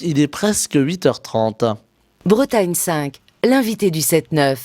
Il est presque 8h30. Bretagne 5, l'invité du 7-9.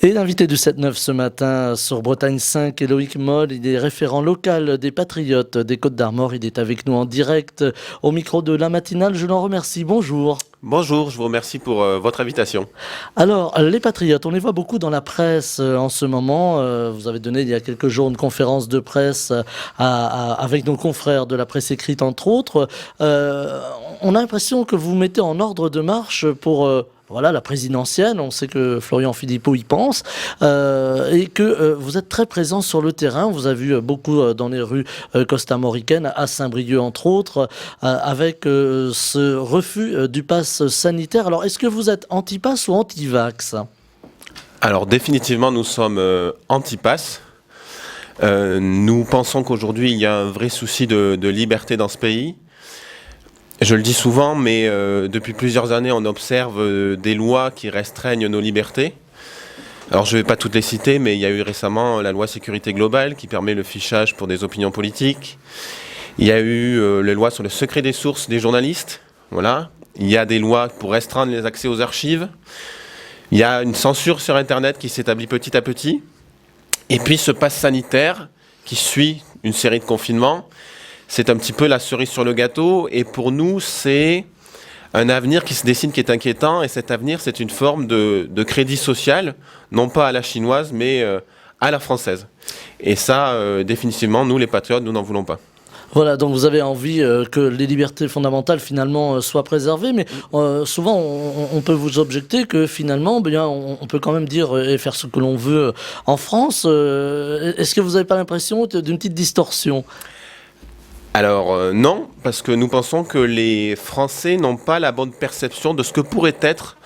Et l'invité du 7-9 ce matin sur Bretagne 5, Loïc Moll, il est référent local des Patriotes des Côtes-d'Armor. Il est avec nous en direct au micro de la matinale. Je l'en remercie. Bonjour. Bonjour, je vous remercie pour votre invitation. Alors, les Patriotes, on les voit beaucoup dans la presse en ce moment. Vous avez donné il y a quelques jours une conférence de presse avec nos confrères de la presse écrite, entre autres. On a l'impression que vous mettez en ordre de marche pour... Voilà, la présidentielle, on sait que Florian Philippot y pense, et que vous êtes très présent sur le terrain. On vous a vu beaucoup dans les rues costamoricaines, à Saint-Brieuc entre autres, avec ce refus du pass sanitaire. Alors, est-ce que vous êtes anti-pass ou anti-vax ? Alors définitivement, nous sommes anti-pass. Nous pensons qu'aujourd'hui, il y a un vrai souci de liberté dans ce pays. Je le dis souvent, mais depuis plusieurs années, on observe des lois qui restreignent nos libertés. Alors je ne vais pas toutes les citer, mais il y a eu récemment la loi sécurité globale qui permet le fichage pour des opinions politiques. Il y a eu les lois sur le secret des sources des journalistes. Voilà. Il y a des lois pour restreindre les accès aux archives. Il y a une censure sur Internet qui s'établit petit à petit. Et puis ce pass sanitaire qui suit une série de confinements. C'est un petit peu la cerise sur le gâteau, et pour nous, c'est un avenir qui se dessine, qui est inquiétant, et cet avenir, c'est une forme de crédit social, non pas à la chinoise, mais à la française. Et ça, définitivement, nous, les patriotes, nous n'en voulons pas. Voilà, donc vous avez envie que les libertés fondamentales finalement soient préservées, mais souvent on peut vous objecter que finalement on peut quand même dire et faire ce que l'on veut en France. Est-ce que vous n'avez pas l'impression d'une petite distorsion ? Alors non, parce que nous pensons que les Français n'ont pas la bonne perception de ce que pourrait être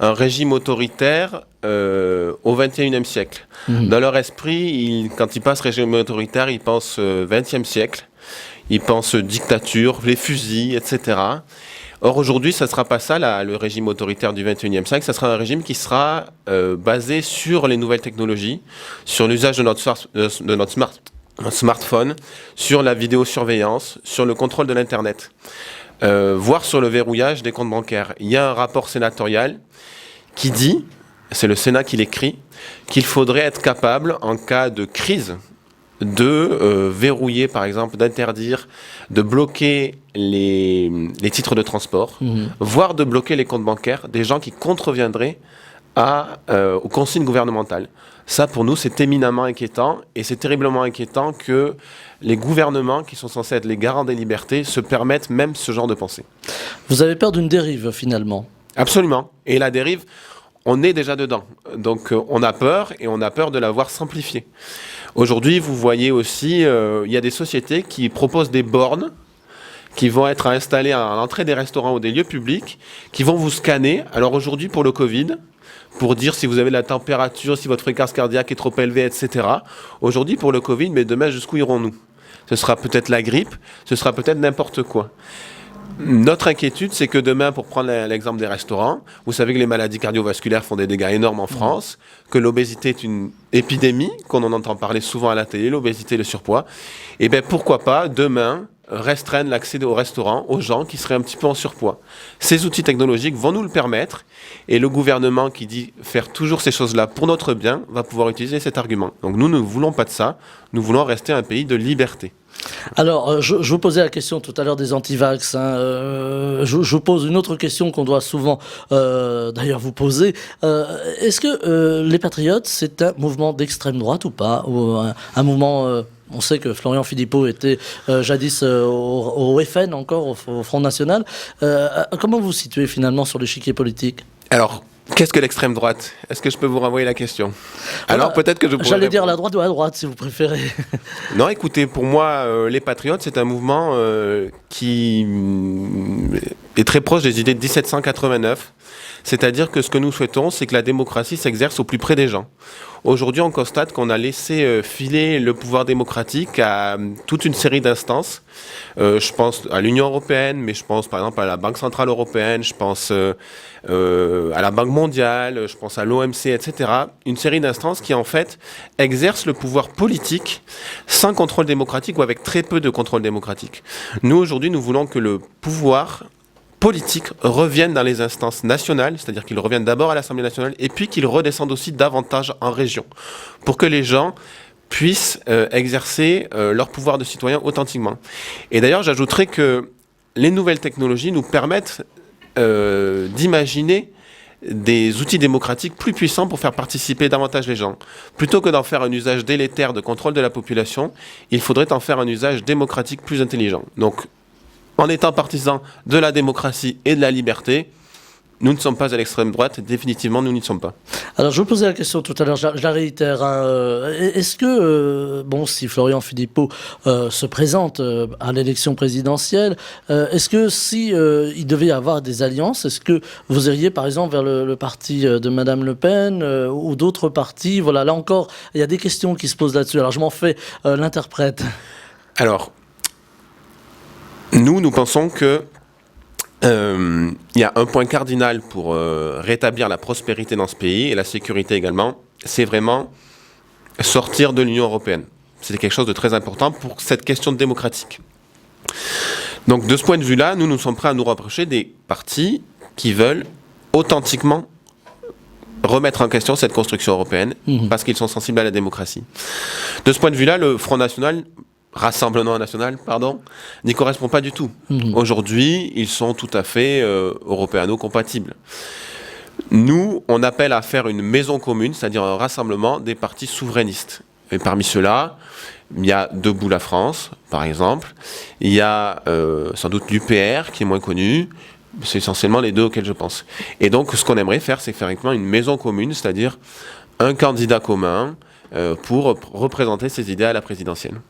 un régime autoritaire au XXIe siècle. Dans leur esprit, quand ils passent régime autoritaire, ils pensent XXe siècle, ils pensent dictature, les fusils, etc. Or aujourd'hui, ça ne sera pas ça, le régime autoritaire du XXIe siècle. Ça sera un régime qui sera basé sur les nouvelles technologies, sur l'usage de notre smartphone, sur la vidéosurveillance, sur le contrôle de l'Internet, voire sur le verrouillage des comptes bancaires. Il y a un rapport sénatorial qui dit, c'est le Sénat qui l'écrit, qu'il faudrait être capable, en cas de crise, de verrouiller, par exemple, d'interdire, de bloquer les titres de transport, voire de bloquer les comptes bancaires des gens qui contreviendraient aux consignes gouvernementales. Ça, pour nous, c'est éminemment inquiétant, et c'est terriblement inquiétant que les gouvernements, qui sont censés être les garants des libertés, se permettent même ce genre de pensée. Vous avez peur d'une dérive, finalement ? Absolument. Et la dérive, on est déjà dedans. Donc on a peur, et on a peur de la voir s'amplifier. Aujourd'hui, vous voyez aussi, il y a des sociétés qui proposent des bornes qui vont être installées à l'entrée des restaurants ou des lieux publics, qui vont vous scanner. Alors aujourd'hui, pour le Covid, pour dire si vous avez de la température, si votre fréquence cardiaque est trop élevée, etc. Aujourd'hui, pour le Covid, mais demain, jusqu'où irons-nous ? Ce sera peut-être la grippe, ce sera peut-être n'importe quoi. Notre inquiétude, c'est que demain, pour prendre l'exemple des restaurants, vous savez que les maladies cardiovasculaires font des dégâts énormes en France, que l'obésité est une épidémie, qu'on en entend parler souvent à la télé, l'obésité et le surpoids. Et bien, pourquoi pas, demain, restreindre l'accès au restaurant aux gens qui seraient un petit peu en surpoids. Ces outils technologiques vont nous le permettre, et le gouvernement qui dit faire toujours ces choses-là pour notre bien va pouvoir utiliser cet argument. Donc nous ne voulons pas de ça, nous voulons rester un pays de liberté. Alors, je vous posais la question tout à l'heure des antivax. Je vous pose une autre question qu'on doit souvent d'ailleurs vous poser. Est-ce que les Patriotes, c'est un mouvement d'extrême droite ou pas ? Ou un mouvement... on sait que Florian Philippot était jadis au FN, encore au Front National. Comment vous vous situez finalement sur l'échiquier politique ? Alors, qu'est-ce que l'extrême droite ? Est-ce que je peux vous renvoyer la question ? Alors peut-être que je pourrais J'allais dire répondre. la droite ou la droite, si vous préférez. Non, écoutez, pour moi, les Patriotes, c'est un mouvement qui est très proche des idées de 1789. C'est-à-dire que ce que nous souhaitons, c'est que la démocratie s'exerce au plus près des gens. Aujourd'hui, on constate qu'on a laissé filer le pouvoir démocratique à toute une série d'instances. Je pense à l'Union européenne, mais je pense par exemple à la Banque centrale européenne, je pense à la Banque mondiale, je pense à l'OMC, etc. Une série d'instances qui en fait exercent le pouvoir politique sans contrôle démocratique ou avec très peu de contrôle démocratique. Nous, aujourd'hui, nous voulons que le pouvoir politiques reviennent dans les instances nationales, c'est-à-dire qu'ils reviennent d'abord à l'Assemblée nationale et puis qu'ils redescendent aussi davantage en région, pour que les gens puissent exercer leur pouvoir de citoyen authentiquement. Et d'ailleurs, j'ajouterais que les nouvelles technologies nous permettent d'imaginer des outils démocratiques plus puissants pour faire participer davantage les gens. Plutôt que d'en faire un usage délétère de contrôle de la population, il faudrait en faire un usage démocratique plus intelligent. Donc, en étant partisans de la démocratie et de la liberté, nous ne sommes pas à l'extrême droite, définitivement nous n'y sommes pas. Alors je vous posais la question tout à l'heure, je la réitère. Est-ce que, si Florian Philippot se présente à l'élection présidentielle, est-ce que si il devait y avoir des alliances, est-ce que vous iriez par exemple vers le parti de Madame Le Pen ou d'autres partis? Voilà, là encore, il y a des questions qui se posent là-dessus. Alors je m'en fais l'interprète. Alors, nous pensons que il y a un point cardinal pour rétablir la prospérité dans ce pays et la sécurité également, c'est vraiment sortir de l'Union européenne. C'est quelque chose de très important pour cette question démocratique. Donc de ce point de vue-là, nous sommes prêts à nous rapprocher des partis qui veulent authentiquement remettre en question cette construction européenne parce qu'ils sont sensibles à la démocratie. De ce point de vue-là, le Front National... Rassemblement national, n'y correspond pas du tout. Aujourd'hui, ils sont tout à fait européano-compatibles. Nous, on appelle à faire une maison commune, c'est-à-dire un rassemblement des partis souverainistes. Et parmi ceux-là, il y a Debout la France, par exemple. Il y a sans doute l'UPR, qui est moins connu. C'est essentiellement les deux auxquels je pense. Et donc, ce qu'on aimerait faire, c'est faire uniquement une maison commune, c'est-à-dire un candidat commun pour représenter ses idées à la présidentielle.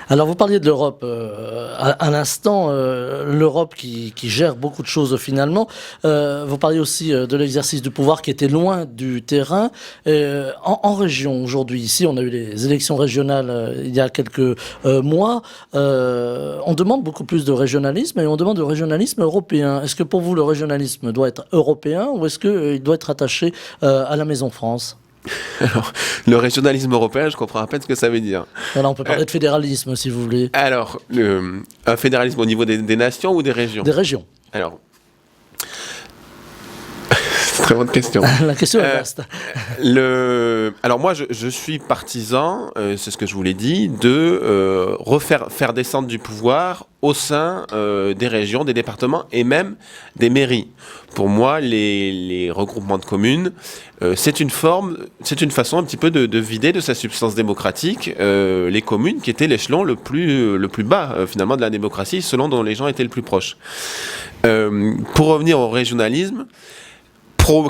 Alors vous parliez de l'Europe à l'instant, l'Europe qui gère beaucoup de choses finalement. Vous parliez aussi de l'exercice du pouvoir qui était loin du terrain. En région aujourd'hui, ici on a eu les élections régionales il y a quelques mois. On demande beaucoup plus de régionalisme et on demande du régionalisme européen. Est-ce que pour vous le régionalisme doit être européen ou est-ce qu'il doit être attaché à la Maison France ? Alors, le régionalisme européen, je comprends à peine ce que ça veut dire. Voilà, on peut parler de fédéralisme, si vous voulez. Alors, un fédéralisme au niveau des nations ou des régions ? Des régions. Alors, c'est une très bonne question. La question est vaste. Alors moi, je suis partisan, c'est ce que je vous l'ai dit, de faire descendre du pouvoir au sein des régions, des départements et même des mairies. Pour moi, les regroupements de communes, c'est une façon un petit peu de vider de sa substance démocratique les communes qui étaient l'échelon le plus bas finalement de la démocratie, selon dont les gens étaient le plus proches. Pour revenir au régionalisme,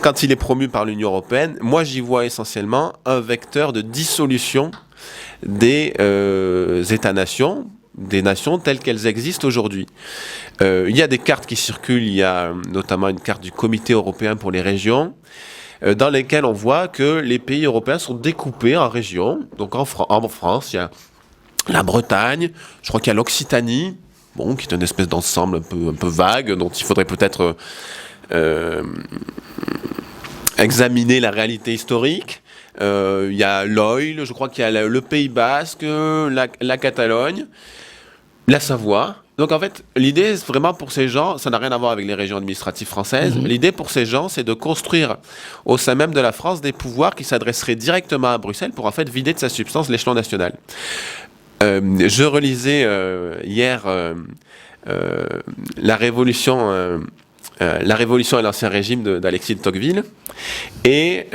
quand il est promu par l'Union européenne, moi j'y vois essentiellement un vecteur de dissolution des États-nations, des nations telles qu'elles existent aujourd'hui. Il y a des cartes qui circulent, il y a notamment une carte du Comité européen pour les régions, dans lesquelles on voit que les pays européens sont découpés en régions. Donc en France, il y a la Bretagne, je crois qu'il y a l'Occitanie, qui est une espèce d'ensemble un peu vague, dont il faudrait peut-être examiner la réalité historique. Il y a l'Oil, je crois qu'il y a le Pays Basque, la Catalogne, la Savoie. Donc en fait, l'idée vraiment pour ces gens, ça n'a rien à voir avec les régions administratives françaises, l'idée pour ces gens, c'est de construire au sein même de la France des pouvoirs qui s'adresseraient directement à Bruxelles pour en fait vider de sa substance l'échelon national. Je relisais hier la Révolution et l'Ancien Régime d'Alexis de Tocqueville, et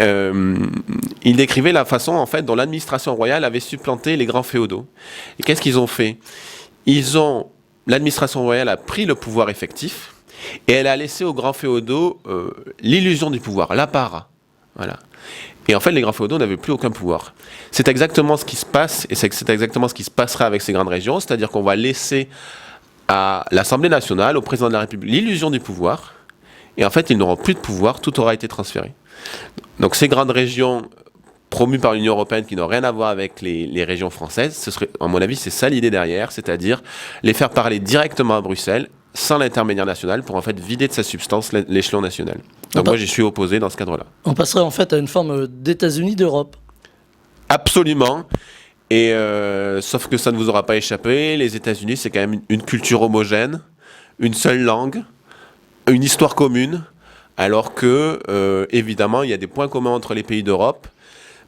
il décrivait la façon en fait dont l'administration royale avait supplanté les grands féodaux. Et qu'est-ce qu'ils ont fait ? L'administration royale a pris le pouvoir effectif et elle a laissé aux grands féodaux l'illusion du pouvoir, l'apparat. Voilà. Et en fait, les grands féodaux n'avaient plus aucun pouvoir. C'est exactement ce qui se passe, et c'est exactement ce qui se passera avec ces grandes régions, c'est-à-dire qu'on va laisser à l'Assemblée nationale, au président de la République, l'illusion du pouvoir, et en fait, ils n'auront plus de pouvoir, tout aura été transféré. Donc ces grandes régions promues par l'Union européenne qui n'ont rien à voir avec les régions françaises, ce serait, à mon avis, c'est ça l'idée derrière, c'est-à-dire les faire parler directement à Bruxelles, sans l'intermédiaire national, pour en fait vider de sa substance l'échelon national. Donc moi, j'y suis opposé dans ce cadre-là. On passerait en fait à une forme d'États-Unis d'Europe. Absolument. Et sauf que ça ne vous aura pas échappé, les États-Unis, c'est quand même une culture homogène, une seule langue, une histoire commune, alors que, évidemment, il y a des points communs entre les pays d'Europe,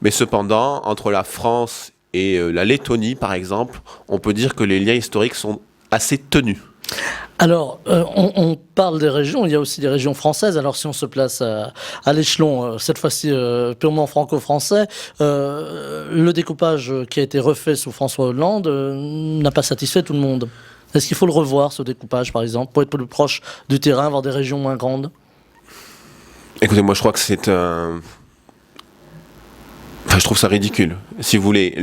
mais cependant, entre la France et la Lettonie, par exemple, on peut dire que les liens historiques sont assez tenus. Alors, on parle des régions, il y a aussi des régions françaises. Alors, si on se place à l'échelon, cette fois-ci purement franco-français, le découpage qui a été refait sous François Hollande n'a pas satisfait tout le monde. Est-ce qu'il faut le revoir, ce découpage, par exemple, pour être plus proche du terrain, avoir des régions moins grandes? Écoutez, moi je crois que c'est un... Enfin, je trouve ça ridicule. Si vous voulez,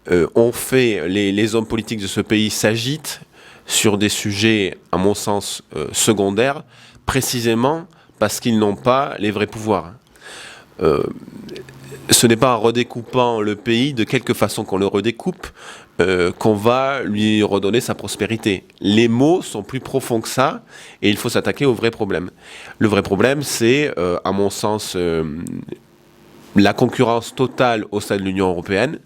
les hommes politiques de ce pays s'agitent sur des sujets, à mon sens, secondaires, précisément parce qu'ils n'ont pas les vrais pouvoirs. Ce n'est pas en redécoupant le pays de quelque façon qu'on le redécoupe qu'on va lui redonner sa prospérité. Les maux sont plus profonds que ça et il faut s'attaquer au vrai problème. Le vrai problème, c'est, à mon sens, la concurrence totale au sein de l'Union européenne.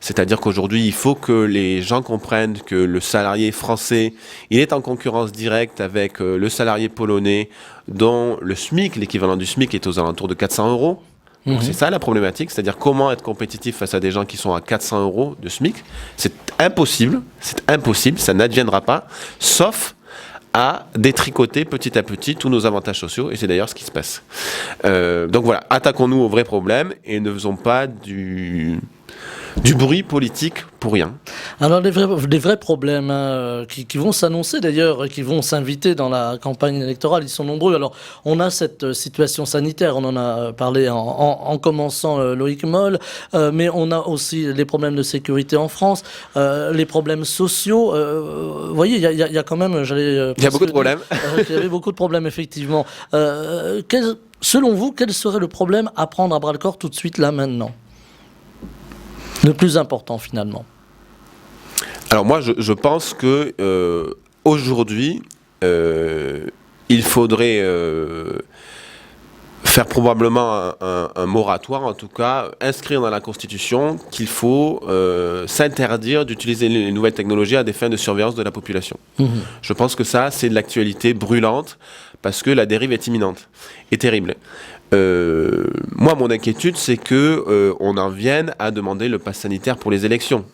C'est-à-dire qu'aujourd'hui, il faut que les gens comprennent que le salarié français, il est en concurrence directe avec le salarié polonais, dont le SMIC, l'équivalent du SMIC, est aux alentours de 400 euros. Donc c'est ça la problématique, c'est-à-dire comment être compétitif face à des gens qui sont à 400 euros de SMIC. C'est impossible, ça n'adviendra pas, sauf à détricoter petit à petit tous nos avantages sociaux, et c'est d'ailleurs ce qui se passe. Donc voilà, attaquons-nous aux vrais problèmes et ne faisons pas du bruit politique pour rien. Alors les vrais problèmes qui vont s'annoncer d'ailleurs, et qui vont s'inviter dans la campagne électorale, ils sont nombreux. Alors on a cette situation sanitaire, on en a parlé en commençant, Loïc Moll, mais on a aussi les problèmes de sécurité en France, les problèmes sociaux. Vous voyez, il y a quand même... Il y a beaucoup de problèmes. Il y avait beaucoup de problèmes, effectivement. Selon vous, quel serait le problème à prendre à bras-le-corps tout de suite, là, maintenant ? Le plus important, finalement. Alors moi, je pense que aujourd'hui, il faudrait faire probablement un moratoire, en tout cas, inscrire dans la Constitution qu'il faut s'interdire d'utiliser les nouvelles technologies à des fins de surveillance de la population. Je pense que ça, c'est de l'actualité brûlante, parce que la dérive est imminente et terrible. Moi, mon inquiétude, c'est que on en vienne à demander le pass sanitaire pour les élections.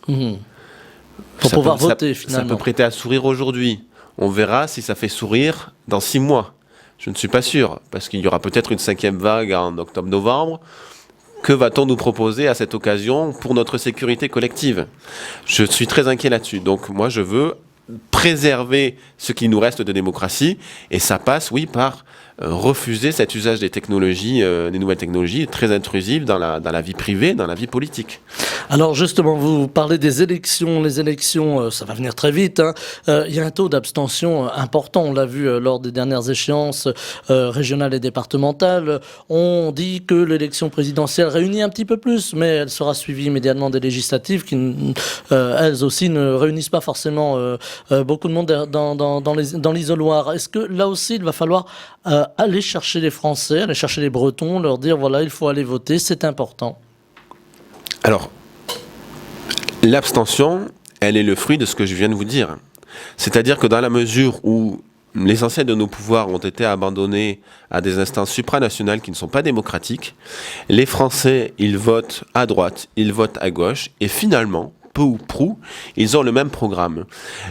Pour pouvoir voter, finalement. Ça peut prêter à sourire aujourd'hui. On verra si ça fait sourire dans 6 mois. Je ne suis pas sûr, parce qu'il y aura peut-être une 5e vague en octobre-novembre. Que va-t-on nous proposer à cette occasion pour notre sécurité collective? Je suis très inquiet là-dessus. Donc moi, je veux préserver ce qui nous reste de démocratie, et ça passe, oui, par refuser cet usage des technologies, des nouvelles technologies très intrusives dans la vie privée, dans la vie politique. Alors justement, vous parlez des élections. Les élections, ça va venir très vite. Il y a un taux d'abstention important. On l'a vu lors des dernières échéances régionales et départementales. On dit que l'élection présidentielle réunit un petit peu plus, mais elle sera suivie immédiatement des législatives qui, elles aussi, ne réunissent pas forcément beaucoup de monde dans l'isoloir. Est-ce que là aussi, il va falloir aller chercher les Français, aller chercher les Bretons, leur dire voilà, il faut aller voter, c'est important? Alors, l'abstention, elle est le fruit de ce que je viens de vous dire. C'est-à-dire que dans la mesure où l'essentiel de nos pouvoirs ont été abandonnés à des instances supranationales qui ne sont pas démocratiques, les Français, ils votent à droite, ils votent à gauche, et finalement, peu ou prou, ils ont le même programme.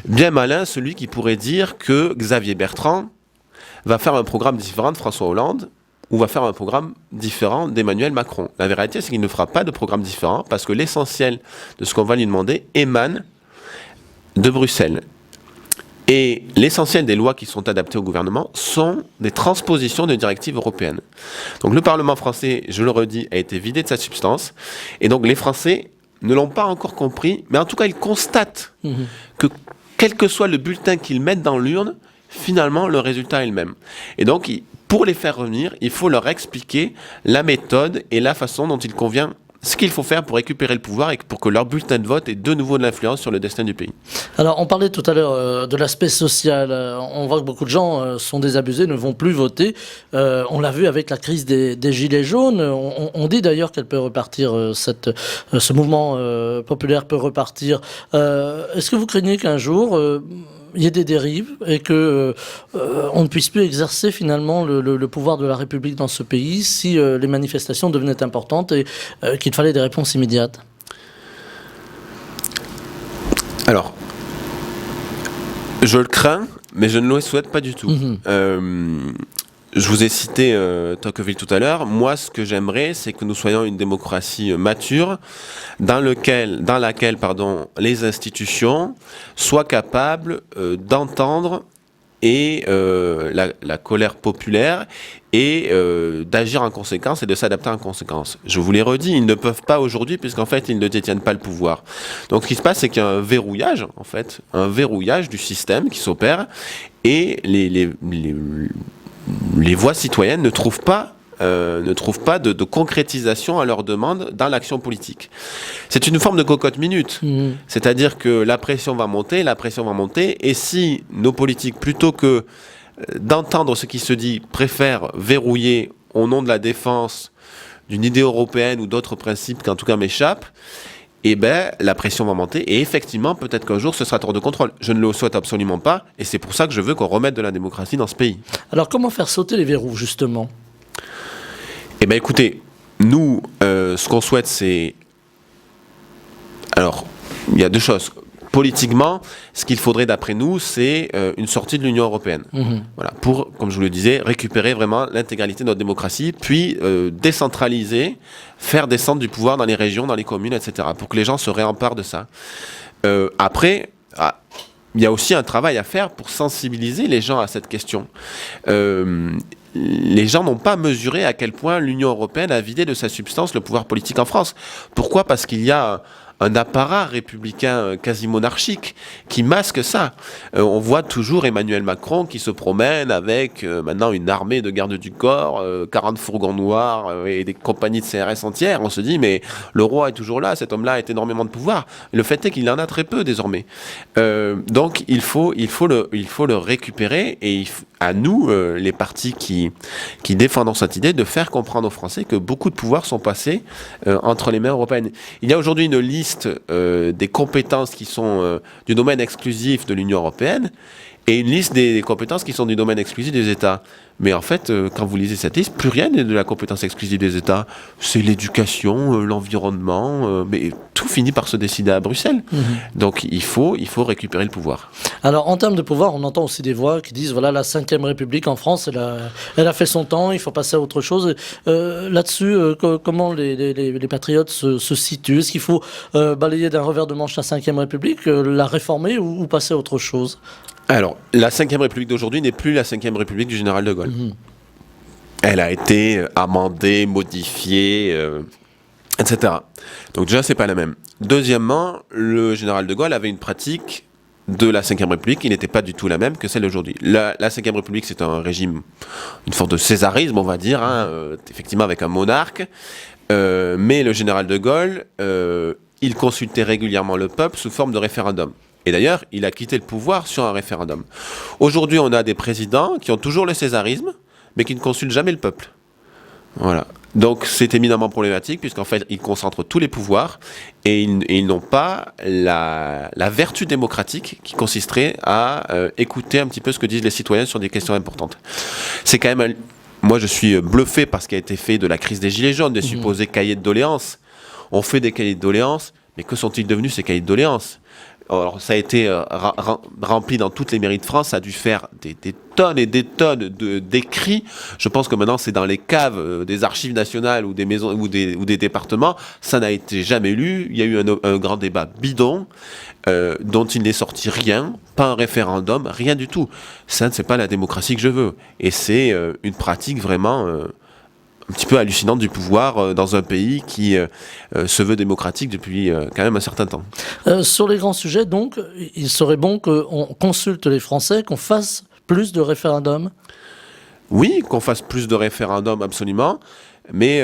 Bien malin celui qui pourrait dire que Xavier Bertrand va faire un programme différent de François Hollande, ou va faire un programme différent d'Emmanuel Macron. La vérité, c'est qu'il ne fera pas de programme différent, parce que l'essentiel de ce qu'on va lui demander émane de Bruxelles. Et l'essentiel des lois qui sont adaptées au gouvernement sont des transpositions de directives européennes. Donc le Parlement français, je le redis, a été vidé de sa substance, et donc les Français ne l'ont pas encore compris, mais en tout cas ils constatent que quel que soit le bulletin qu'ils mettent dans l'urne, finalement le résultat est le même. Et donc pour les faire revenir, il faut leur expliquer la méthode et la façon dont il convient, ce qu'il faut faire pour récupérer le pouvoir et pour que leur bulletin de vote ait de nouveau de l'influence sur le destin du pays. Alors, on parlait tout à l'heure de l'aspect social. On voit que beaucoup de gens sont désabusés, ne vont plus voter. On l'a vu avec la crise des Gilets jaunes. On dit d'ailleurs qu'elle peut repartir, ce mouvement populaire peut repartir. Est-ce que vous craignez qu'un jour... y ait des dérives et que on ne puisse plus exercer finalement le pouvoir de la République dans ce pays si les manifestations devenaient importantes et qu'il fallait des réponses immédiates? Alors, je le crains, mais je ne le souhaite pas du tout. Je vous ai cité Tocqueville tout à l'heure. Moi, ce que j'aimerais, c'est que nous soyons une démocratie mature dans laquelle les institutions soient capables d'entendre et la colère populaire et d'agir en conséquence et de s'adapter en conséquence. Je vous l'ai redit, ils ne peuvent pas aujourd'hui puisqu'en fait, ils ne détiennent pas le pouvoir. Donc, ce qui se passe, c'est qu'il y a un verrouillage du système qui s'opère et les voix citoyennes ne trouvent pas de concrétisation à leur demande dans l'action politique. C'est une forme de cocotte minute. C'est-à-dire que la pression va monter, et si nos politiques, plutôt que d'entendre ce qui se dit, préfèrent verrouiller au nom de la défense d'une idée européenne ou d'autres principes qui en tout cas m'échappent, eh ben, la pression va monter et effectivement, peut-être qu'un jour, ce sera hors de contrôle. Je ne le souhaite absolument pas et c'est pour ça que je veux qu'on remette de la démocratie dans ce pays. Alors, comment faire sauter les verrous, justement? Eh bien, écoutez, nous, ce qu'on souhaite, c'est... Alors, il y a deux choses. Politiquement, ce qu'il faudrait, d'après nous, c'est une sortie de l'Union européenne. Voilà, pour, comme je vous le disais, récupérer vraiment l'intégralité de notre démocratie, puis décentraliser, faire descendre du pouvoir dans les régions, dans les communes, etc., pour que les gens se réemparent de ça. Après, il y a aussi un travail à faire pour sensibiliser les gens à cette question. Les gens n'ont pas mesuré à quel point l'Union européenne a vidé de sa substance le pouvoir politique en France. Pourquoi ? Parce qu'il y a un apparat républicain quasi monarchique qui masque ça. On voit toujours Emmanuel Macron qui se promène avec maintenant une armée de gardes du corps, 40 fourgons noirs et des compagnies de CRS entières. On se dit, mais le roi est toujours là, cet homme-là a énormément de pouvoir. Le fait est qu'il en a très peu désormais. Donc il faut le récupérer et à nous, les partis qui défendent cette idée, de faire comprendre aux Français que beaucoup de pouvoirs sont passés entre les mains européennes. Il y a aujourd'hui une liste des compétences qui sont du domaine exclusif de l'Union européenne et une liste des compétences qui sont du domaine exclusif des États. Mais en fait, quand vous lisez cette liste, plus rien n'est de la compétence exclusive des États. C'est l'éducation, l'environnement, mais tout finit par se décider à Bruxelles. Donc il faut récupérer le pouvoir. Alors, en termes de pouvoir, on entend aussi des voix qui disent, voilà, la 5e République en France, elle a fait son temps, il faut passer à autre chose. Là-dessus, comment les patriotes se situent? Est-ce qu'il faut balayer d'un revers de manche la 5e République, la réformer ou passer à autre chose? Alors, la 5e République d'aujourd'hui n'est plus la 5e République du général de Gaulle. Elle a été amendée, modifiée, etc. Donc déjà, c'est pas la même. Deuxièmement, le général de Gaulle avait une pratique de la 5e République qui n'était pas du tout la même que celle d'aujourd'hui. La 5e République, c'est un régime, une forme de césarisme, on va dire, effectivement avec un monarque. Mais le général de Gaulle, il consultait régulièrement le peuple sous forme de référendum. Et d'ailleurs, il a quitté le pouvoir sur un référendum. Aujourd'hui, on a des présidents qui ont toujours le césarisme, mais qui ne consultent jamais le peuple. Voilà. Donc c'est éminemment problématique, puisqu'en fait, ils concentrent tous les pouvoirs et ils n'ont pas la vertu démocratique qui consisterait à écouter un petit peu ce que disent les citoyens sur des questions importantes. C'est quand même... Moi, je suis bluffé par ce qui a été fait de la crise des Gilets jaunes, des supposés cahiers de doléances. On fait des cahiers de doléances, mais que sont-ils devenus ces cahiers de doléances ? Alors, ça a été rempli dans toutes les mairies de France, ça a dû faire des tonnes et des tonnes d'écrits. Je pense que maintenant, c'est dans les caves des archives nationales ou des maisons ou des départements. Ça n'a été jamais lu. Il y a eu un grand débat bidon dont il n'est sorti rien, pas un référendum, rien du tout. Ça, c'est pas la démocratie que je veux. Et c'est une pratique vraiment... un petit peu hallucinante du pouvoir dans un pays qui se veut démocratique depuis quand même un certain temps. Sur les grands sujets, donc, il serait bon qu'on consulte les Français, qu'on fasse plus de référendums? Oui, qu'on fasse plus de référendums, absolument, mais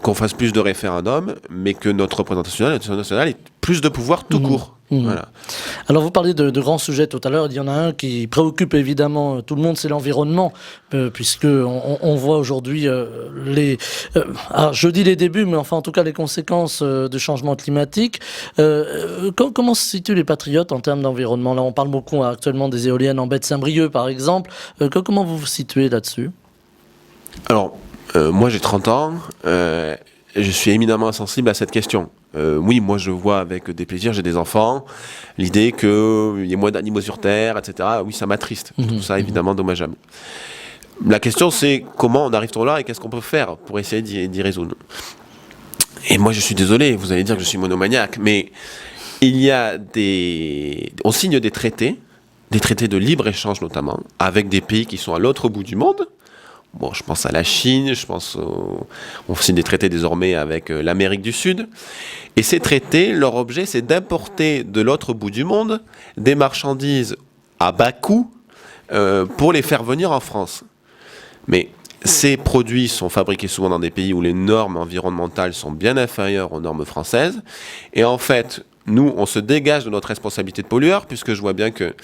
qu'on fasse plus de référendums, mais que notre représentation nationale ait plus de pouvoir tout court. Voilà. Alors vous parliez de grands sujets tout à l'heure, il y en a un qui préoccupe évidemment tout le monde, c'est l'environnement, puisque on voit aujourd'hui alors je dis les débuts, mais enfin en tout cas les conséquences du changement climatique. Comment se situent les patriotes en termes d'environnement? Là on parle beaucoup actuellement des éoliennes en baie de Saint-Brieuc par exemple. Comment vous vous situez là-dessus? Alors, moi j'ai 30 ans, et je suis éminemment sensible à cette question. Oui, moi je vois avec des plaisirs, j'ai des enfants, l'idée qu'il y ait moins d'animaux sur Terre, etc. Oui, ça m'attriste. Je trouve ça évidemment dommageable. La question c'est comment on arrive là et qu'est-ce qu'on peut faire pour essayer d'y résoudre. Et moi je suis désolé, vous allez dire que je suis monomaniaque, mais on signe des traités de libre-échange notamment, avec des pays qui sont à l'autre bout du monde. Bon, je pense à la Chine, on signe des traités désormais avec l'Amérique du Sud. Et ces traités, leur objet, c'est d'importer de l'autre bout du monde des marchandises à bas coût pour les faire venir en France. Mais ces produits sont fabriqués souvent dans des pays où les normes environnementales sont bien inférieures aux normes françaises. Et en fait, nous, on se dégage de notre responsabilité de pollueur, puisque je vois bien que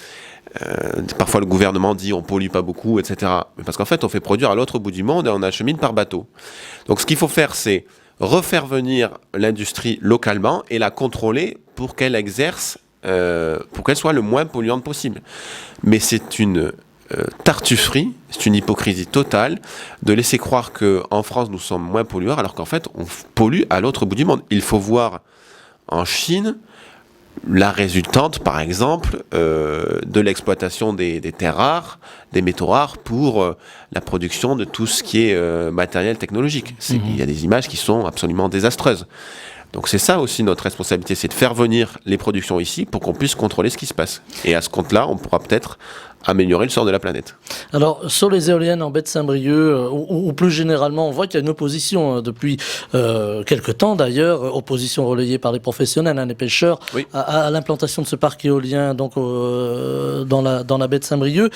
parfois le gouvernement dit on pollue pas beaucoup, etc. Mais parce qu'en fait, on fait produire à l'autre bout du monde et on achemine par bateau. Donc ce qu'il faut faire, c'est refaire venir l'industrie localement et la contrôler pour qu'elle exerce, pour qu'elle soit le moins polluante possible. Mais c'est une tartufferie, c'est une hypocrisie totale de laisser croire qu'en France nous sommes moins pollueurs alors qu'en fait on pollue à l'autre bout du monde. Il faut voir en Chine la résultante, par exemple, de l'exploitation des terres rares, des métaux rares pour la production de tout ce qui est matériel technologique. Il y a des images qui sont absolument désastreuses. Donc c'est ça aussi notre responsabilité, c'est de faire venir les productions ici pour qu'on puisse contrôler ce qui se passe. Et à ce compte-là, on pourra peut-être améliorer le sort de la planète. Alors, sur les éoliennes en baie de Saint-Brieuc, ou plus généralement, on voit qu'il y a une opposition depuis quelque temps d'ailleurs, opposition relayée par les professionnels, les pêcheurs, oui, à l'implantation de ce parc éolien donc, dans la baie de Saint-Brieuc.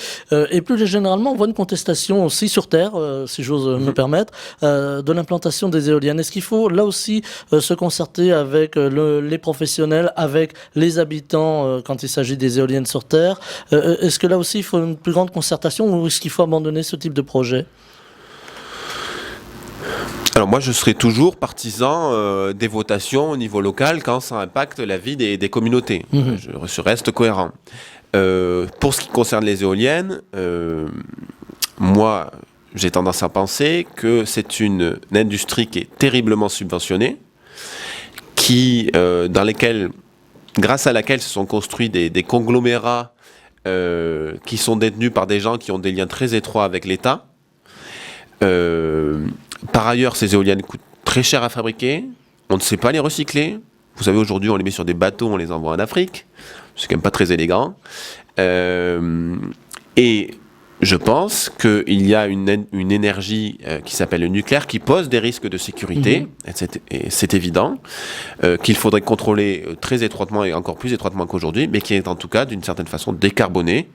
Et plus généralement, on voit une contestation aussi sur Terre, si j'ose me permettre, de l'implantation des éoliennes. Est-ce qu'il faut là aussi se concerter avec les professionnels, avec les habitants quand il s'agit des éoliennes sur Terre? Est-ce que là aussi il faut une plus grande concertation ou est-ce qu'il faut abandonner ce type de projet? Alors moi je serai toujours partisan des votations au niveau local quand ça impacte la vie des communautés. Je reste cohérent. Pour ce qui concerne les éoliennes, moi j'ai tendance à penser que c'est une industrie qui est terriblement subventionnée, grâce à laquelle se sont construits des conglomérats qui sont détenus par des gens qui ont des liens très étroits avec l'État. Par ailleurs, ces éoliennes coûtent très cher à fabriquer, on ne sait pas les recycler. Vous savez, aujourd'hui, on les met sur des bateaux, on les envoie en Afrique. C'est quand même pas très élégant. Et je pense qu'il y a une énergie qui s'appelle le nucléaire qui pose des risques de sécurité, et c'est évident, qu'il faudrait contrôler très étroitement et encore plus étroitement qu'aujourd'hui, mais qui est en tout cas d'une certaine façon décarboné,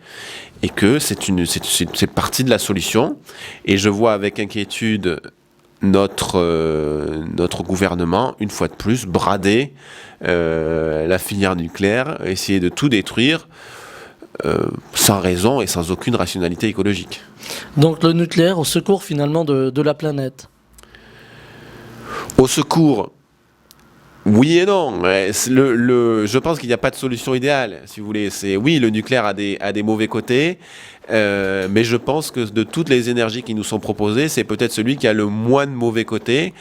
et que c'est partie de la solution. Et je vois avec inquiétude notre gouvernement, une fois de plus, brader la filière nucléaire, essayer de tout détruire, sans raison et sans aucune rationalité écologique. Donc le nucléaire au secours finalement de la planète? Au secours, oui et non. Je pense qu'il n'y a pas de solution idéale, si vous voulez. Oui, le nucléaire a des mauvais côtés, mais je pense que de toutes les énergies qui nous sont proposées, c'est peut-être celui qui a le moins de mauvais côtés.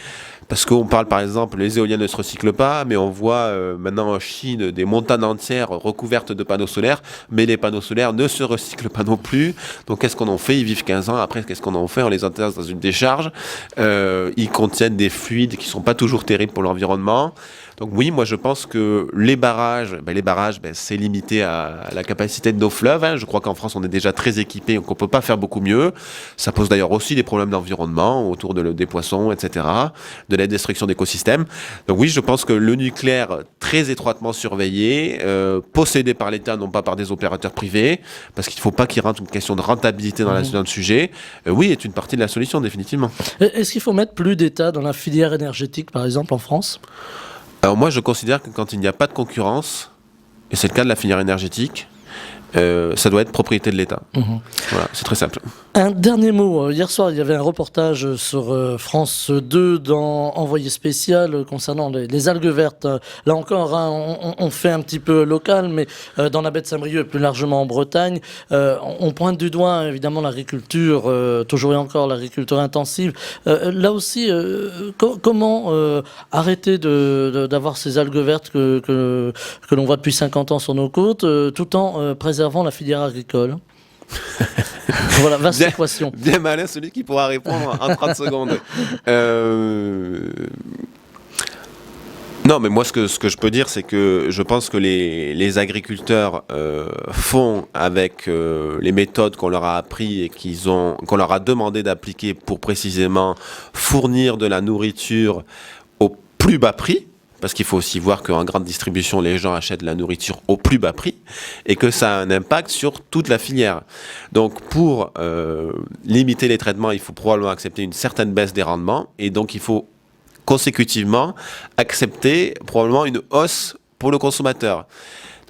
Parce qu'on parle par exemple, les éoliennes ne se recyclent pas, mais on voit maintenant en Chine des montagnes entières recouvertes de panneaux solaires, mais les panneaux solaires ne se recyclent pas non plus. Donc qu'est-ce qu'on en fait? Ils vivent 15 ans, après qu'est-ce qu'on en fait? On les enterre dans une décharge. Ils contiennent des fluides qui ne sont pas toujours terribles pour l'environnement. Donc oui, moi je pense que les barrages, c'est limité à la capacité de nos fleuves. Je crois qu'en France on est déjà très équipé, donc on ne peut pas faire beaucoup mieux. Ça pose d'ailleurs aussi des problèmes d'environnement autour des poissons, etc., de la destruction d'écosystèmes. Donc oui, je pense que le nucléaire très étroitement surveillé, possédé par l'État, non pas par des opérateurs privés, parce qu'il ne faut pas qu'il rentre une question de rentabilité dans le sujet, oui, est une partie de la solution définitivement. Est-ce qu'il faut mettre plus d'État dans la filière énergétique, par exemple, en France ? Alors moi, je considère que quand il n'y a pas de concurrence, et c'est le cas de la filière énergétique, ça doit être propriété de l'État. Voilà, c'est très simple. Un dernier mot. Hier soir, il y avait un reportage sur France 2 dans Envoyé spécial concernant les algues vertes. Là encore, hein, on fait un petit peu local, mais dans la baie de Saint-Brieuc et plus largement en Bretagne, on pointe du doigt évidemment l'agriculture, toujours et encore l'agriculture intensive. Là aussi, comment arrêter d'avoir ces algues vertes que l'on voit depuis 50 ans sur nos côtes, tout en préservant la filière agricole? Voilà, vaste équation. Bien malin celui qui pourra répondre en 30 secondes. Non, mais moi, ce que je peux dire, c'est que je pense que les agriculteurs font avec les méthodes qu'on leur a appris et qu'on leur a demandé d'appliquer pour précisément fournir de la nourriture au plus bas prix. Parce qu'il faut aussi voir qu'en grande distribution, les gens achètent la nourriture au plus bas prix et que ça a un impact sur toute la filière. Donc, pour limiter les traitements, il faut probablement accepter une certaine baisse des rendements et donc il faut consécutivement accepter probablement une hausse pour le consommateur.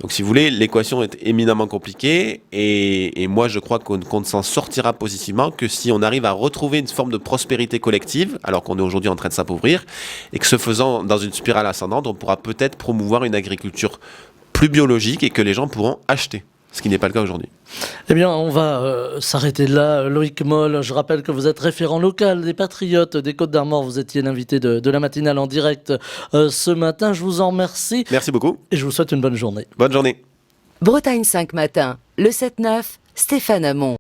Donc, si vous voulez, l'équation est éminemment compliquée et moi, je crois qu'on ne s'en sortira positivement que si on arrive à retrouver une forme de prospérité collective, alors qu'on est aujourd'hui en train de s'appauvrir, et que ce faisant, dans une spirale ascendante, on pourra peut-être promouvoir une agriculture plus biologique et que les gens pourront acheter, ce qui n'est pas le cas aujourd'hui. Eh bien, on va s'arrêter là. Loïc Moll, je rappelle que vous êtes référent local des Patriotes des Côtes-d'Armor. Vous étiez l'invité de la matinale en direct ce matin. Je vous en remercie. Merci beaucoup. Et je vous souhaite une bonne journée. Bonne journée. Bretagne 5 matin, le 7-9, Stéphane Hamon.